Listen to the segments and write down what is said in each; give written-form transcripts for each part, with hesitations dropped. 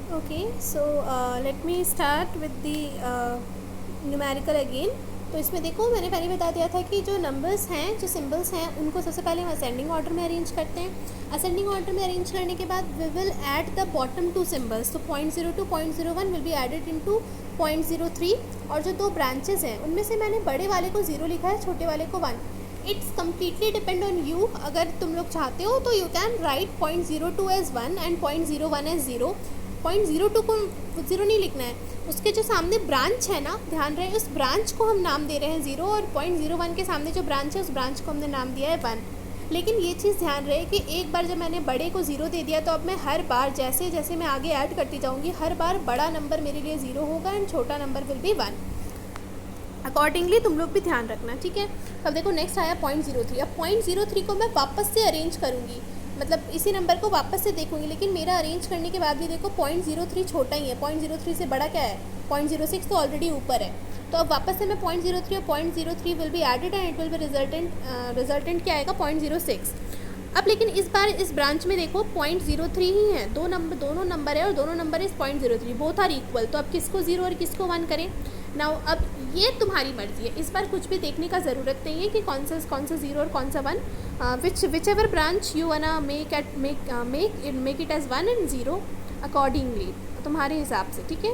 Okay, so let me start with the numerical again. तो इसमें देखो मैंने पहले बता दिया था कि जो नंबर्स हैं, जो सिंबल्स हैं, उनको सबसे पहले हम असेंडिंग ऑर्डर में अरेंज करते हैं। असेंडिंग ऑर्डर में अरेंज करने के बाद we will add the bottom two symbols. तो 0.02 0.01 विल बी एडेड इनटू 0.03। और जो दो ब्रांचेस हैं उनमें से मैंने बड़े वाले को 0 लिखा है, छोटे वाले को 1। It's completely depend on you. अगर तुम लोग चाहते हो तो you can write 0.02 as 1 and 0.01 as 0। 0.02 को 0 नहीं लिखना है, उसके जो सामने ब्रांच है ना, ध्यान रहे उस ब्रांच को हम नाम दे रहे हैं 0, और 0.01 के सामने जो ब्रांच है उस ब्रांच को हमने नाम दिया है 1। लेकिन ये चीज़ ध्यान रहे कि एक बार जब मैंने बड़े को 0 दे दिया तो अब मैं हर बार जैसे जैसे मैं आगे ऐड करती जाऊँगी हर बार बड़ा नंबर मेरे लिए 0 होगा एंड छोटा नंबर विल बी 1। अकॉर्डिंगली तुम लोग भी ध्यान रखना, ठीक है। अब देखो नेक्स्ट आया 0.03। अब 0.03 को मैं वापस से अरेंज करूँगी, मतलब इसी नंबर को वापस से देखूंगी, लेकिन मेरा अरेंज करने के बाद भी देखो 0.03 छोटा ही है। 0.03 से बड़ा क्या है, 0.06 तो ऑलरेडी ऊपर है। तो अब वापस से मैं 0.03 और 0.03 will be added and it will be resultant क्या आएगा 0.06। अब लेकिन इस बार इस ब्रांच में देखो 0.03 ही है, दोनों नंबर है और दोनों नंबर इस 0.03, बोथ आर इक्वल। तो अब किसको 0 और किसको 1 करें। नाउ अब ये तुम्हारी मर्जी है, इस बार कुछ भी देखने का ज़रूरत नहीं है कि कौन सा 0 और कौन सा 1। Whichever branch you wanna make it as 1 and 0 accordingly, तुम्हारे हिसाब से, ठीक है।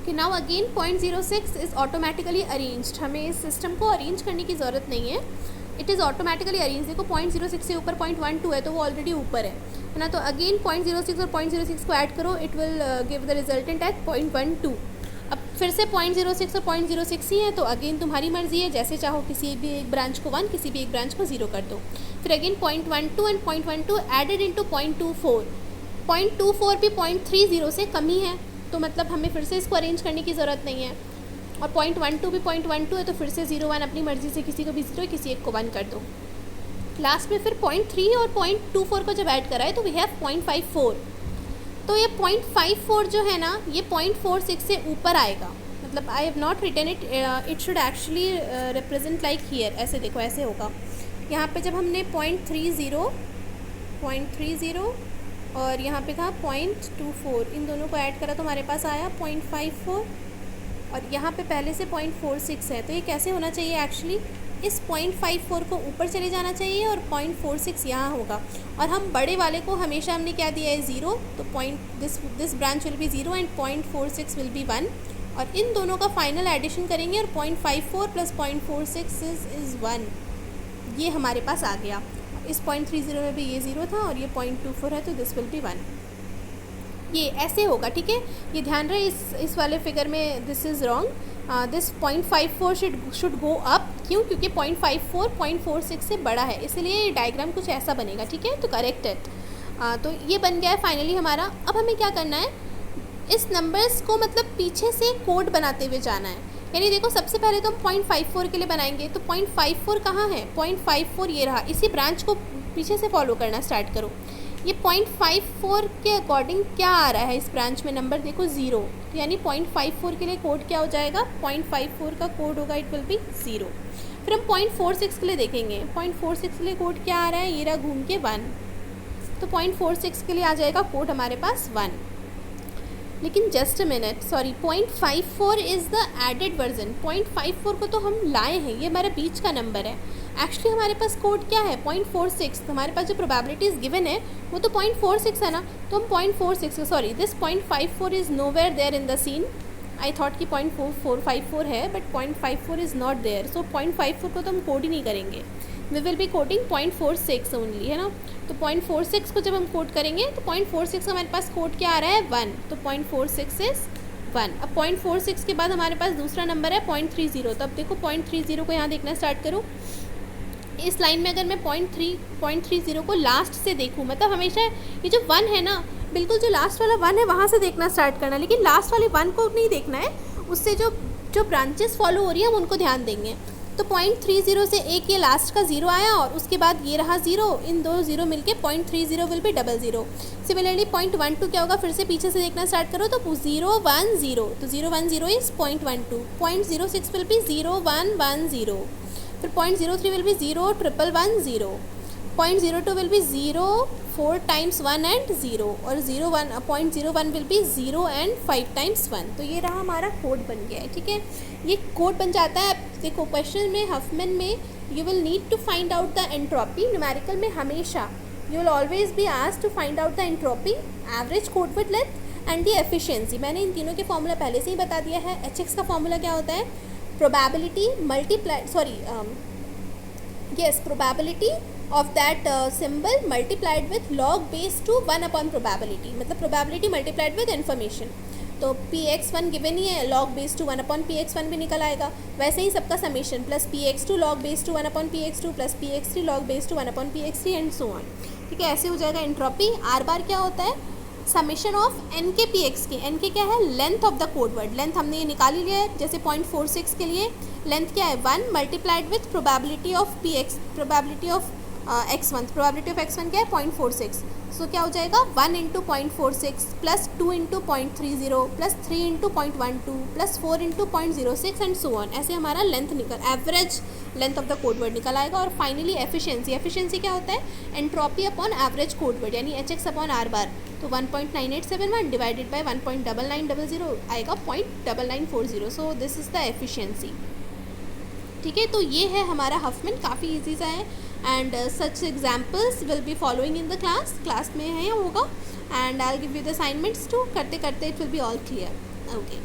कि now again 0.06 is automatically arranged. हमें इस सिस्टम को अरेंज करने की ज़रूरत नहीं है, इट इज़ ऑटोमेटिकली अरेंज। देखो 0.06 से ऊपर 0.12 है तो वो ऑलरेडी ऊपर है ना। तो अगेन 0.06 और 0.06 को ऐड करो, it will give the resultant at 0.12। अब फिर से 0.06 और 0.06 ही है, तो अगेन तुम्हारी मर्जी है, जैसे चाहो किसी भी एक ब्रांच को 1, किसी भी एक ब्रांच को 0 कर दो। फिर अगेन 0.12 एंड 0.12 एडेड इंटू 0.24। 0.24 भी 0.30 से कम ही है, तो मतलब हमें फिर से इसको अरेंज करने की ज़रूरत नहीं है। और 0.12 भी 0.12 है, तो फिर से 0 1 अपनी मर्जी से किसी को भी 0 किसी एक को 1 कर दो। लास्ट में फिर 0.3 और 0.24 को जब ऐड करा है तो वी हैव 0.54। तो ये 0.54 जो है ना, ये 0.46 से ऊपर आएगा। मतलब I have not written it, it should actually represent like here. ऐसे देखो, ऐसे होगा। यहाँ पे जब हमने 0.30 और यहाँ पे था 0.24, इन दोनों को ऐड करा तो हमारे पास आया 0.54, और यहाँ पे पहले से 0.46 है। तो ये कैसे होना चाहिए एक्चुअली, इस 0.54 को ऊपर चले जाना चाहिए और 0.46 यहाँ होगा। और हम बड़े वाले को हमेशा हमने क्या दिया है 0, तो this branch will be 0 and 0.46 will be 1। और इन दोनों का फाइनल एडिशन करेंगे और 0.54 प्लस 0.46 इज़ 1, ये हमारे पास आ गया। इस 0.30 में भी ये 0 था और ये 0.24 है, तो दिस विल बी 1। ये ऐसे होगा, ठीक है। ये ध्यान रहे, इस वाले फिगर में this is wrong, this 0.54 should go up. क्यों, क्योंकि 0.54 0.46 से बड़ा है, इसलिए डायग्राम कुछ ऐसा बनेगा, ठीक है। तो करेक्ट है। तो ये बन गया है फाइनली हमारा। अब हमें क्या करना है, इस नंबर्स को मतलब पीछे से कोड बनाते हुए जाना है। यानी देखो सबसे पहले तो हम 0.54 के लिए बनाएंगे, तो 0.54 कहाँ है, 0.54 ये रहा। इसी ब्रांच को पीछे से फॉलो करना स्टार्ट करो। ये 0.54 के अकॉर्डिंग क्या आ रहा है इस ब्रांच में नंबर, देखो 0, यानी 0.54 के लिए कोड क्या हो जाएगा, 0.54 का कोड होगा इट विल बी 0। फिर हम 0.46 के लिए देखेंगे, 0.46 के लिए कोड क्या आ रहा है, ये रहा घूम के 1, तो 0.46 के लिए आ जाएगा कोड हमारे पास 1। लेकिन just a minute, sorry, 0.54 is the added version. 0.54 को तो हम लाए हैं, ये हमारा बीच का नंबर है। एक्चुअली हमारे पास कोड क्या है 0.46, तो हमारे पास जो प्रोबेबिलिटीज़ गिवन है वो तो 0.46 है ना। तो हम 0.46, sorry this 0.54 is nowhere there in the scene. I thought कि 0.454 है, but 0.54 is not there. So 0.54 को तो हम कोड ही नहीं करेंगे, we will be coding 0.46 only, है ना। तो 0.46 को जब हम कोड करेंगे तो 0.46 का हमारे पास कोड क्या आ रहा है 1, तो 0.46 इज़ 1। अब 0.46 के बाद हमारे पास दूसरा नंबर है 0.30। तो अब देखो 0.30 को यहाँ देखना स्टार्ट करो। इस लाइन में अगर मैं 0.30 को लास्ट से देखूँ, मतलब हमेशा ये जो 1 है ना, बिल्कुल जो लास्ट वाला 1 है वहाँ से देखना स्टार्ट करना, लेकिन लास्ट वाले 1 को नहीं देखना है, उससे जो ब्रांचेस फॉलो हो रही है हम उनको ध्यान देंगे। तो 0.30 से एक ये लास्ट का 0 आया और उसके बाद ये रहा 0, इन दो 0 मिलके 0.30 विल बी 00। सिमिलरली 0.12 क्या होगा, फिर से पीछे से देखना स्टार्ट करो तो 0 1 0, तो 0 1 0 इज़ 0.12। 0.06 विल बी 0 1 1 0, फिर 0.03 will B 0 1 1 1 0, 0.02 will be 0 4 times 1 and 0 और 0.01 will be 0 and 5 times 1। तो ये रहा हमारा कोड बन गया है, ठीक है। ये कोड बन जाता है। देखो क्वेश्चन में हफमैन में you will need to find out the entropy. Numerical में हमेशा you will always be asked to find out the entropy, average codeword length and the efficiency. मैंने इन तीनों के फॉर्मूला पहले से ही बता दिया है। HX का फॉर्मूला क्या होता है? Probability probability of that symbol multiplied with log base two 1 upon probability, मतलब प्रोबेबिलिटी मल्टीप्लाइड विथ इन्फॉर्मेशन। तो Px1 गिवन ही है, log base two 1 upon Px1 भी निकल आएगा। वैसे ही सबका summation plus Px2 log base two 1 upon Px2 plus Px3 log base two 1 upon Px3 and so on, ठीक है। ऐसे हो जाएगा एंट्रोपी। आर बार क्या होता है? समेशन ऑफ एन के Px के। एन के क्या है? Length of the codeword. Length हमने ये निकाल ही लिया है। जैसे 0.46 के लिए लेंथ क्या है? 1 multiplied with probability of Px, probability of x1। Probability of x1 क्या है? 0.46। सो क्या हो जाएगा? 1 into 0.46 plus 2 into 0.30 plus 3 into 0.12 plus 4 into 0.06 and so on. ऐसे हमारा length average length of the codeword निकल आएगा। और फाइनली एफिशिएंसी। एफिशिएंसी क्या होता है? एंट्रोपी अपॉन एवरेज कोडवर्ड, यानी HX अपॉन आर बार। तो 1.9871 डिवाइडेड बाई 1.9900 आएगा 0.9940। So this is the efficiency, ठीक है। तो ये है हमारा हफमैन, काफ़ी इजी सा है। And such examples will be following in the class में है होगा। And I will give you the assignments too. करते करते it will be all clear. Okay.